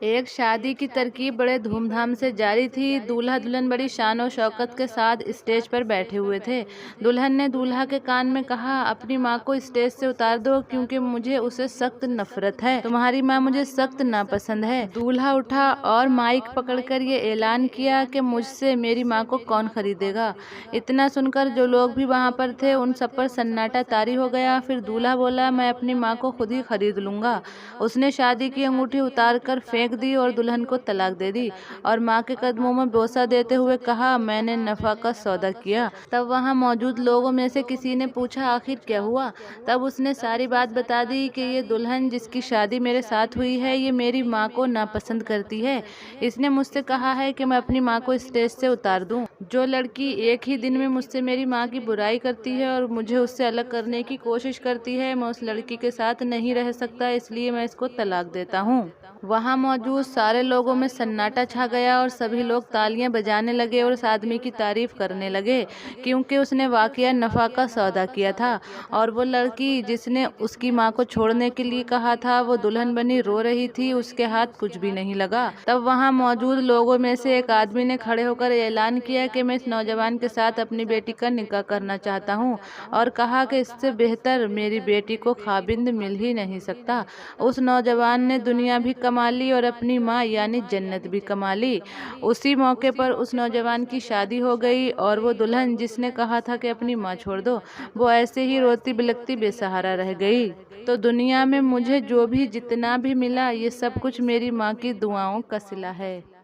एक शादी की तरकीब बड़े धूमधाम से जारी थी। दूल्हा दुल्हन बड़ी शान और शौकत के साथ स्टेज पर बैठे हुए थे। दुल्हन ने दूल्हा के कान में कहा, अपनी माँ को स्टेज से उतार दो क्योंकि मुझे उसे सख्त नफरत है। तुम्हारी माँ मुझे सख्त नापसंद है। दूल्हा उठा और माइक पकड़कर ये ऐलान किया कि मुझसे मेरी माँ को कौन खरीदेगा। इतना सुनकर जो लोग भी वहाँ पर थे उन सब पर सन्नाटा तारी हो गया। फिर दूल्हा बोला, मैं अपनी माँ को खुद ही खरीद लूंगा। उसने शादी की अंगूठी उतार कर फेंक दी और दुल्हन को तलाक दे दी और माँ के कदमों में बोसा देते हुए कहा, मैंने नफा का सौदा किया। तब वहाँ मौजूद लोगों में से किसी ने पूछा, आखिर क्या हुआ? तब उसने सारी बात बता दी कि ये दुल्हन जिसकी शादी मेरे साथ हुई है, ये मेरी माँ को नापसंद करती है। इसने मुझसे कहा है कि मैं अपनी माँ को स्टेज से उतार दूं। जो लड़की एक ही दिन में मुझसे मेरी माँ की बुराई करती है और मुझे उससे अलग करने की कोशिश करती है, मैं उस लड़की के साथ नहीं रह सकता, इसलिए मैं इसको तलाक देता हूँ। वहाँ मौजूद सारे लोगों में सन्नाटा छा गया और सभी लोग तालियां बजाने लगे और उस आदमी की तारीफ करने लगे क्योंकि उसने वाकया नफा का सौदा किया था। और वो लड़की जिसने उसकी माँ को छोड़ने के लिए कहा था, वो दुल्हन बनी रो रही थी, उसके हाथ कुछ भी नहीं लगा। तब वहाँ मौजूद लोगों में से एक आदमी ने खड़े होकर ऐलान किया कि मैं इस नौजवान के साथ अपनी बेटी का निकाह करना चाहता हूँ और कहा कि इससे बेहतर मेरी बेटी को खाबिंद मिल ही नहीं सकता। उस नौजवान ने दुनिया भी कमा ली और अपनी माँ यानी जन्नत भी कमा ली। उसी मौके पर उस नौजवान की शादी हो गई और वो दुल्हन जिसने कहा था कि अपनी माँ छोड़ दो, वो ऐसे ही रोती बिलखती बेसहारा रह गई। तो दुनिया में मुझे जो भी जितना भी मिला, ये सब कुछ मेरी माँ की दुआओं का सिला है।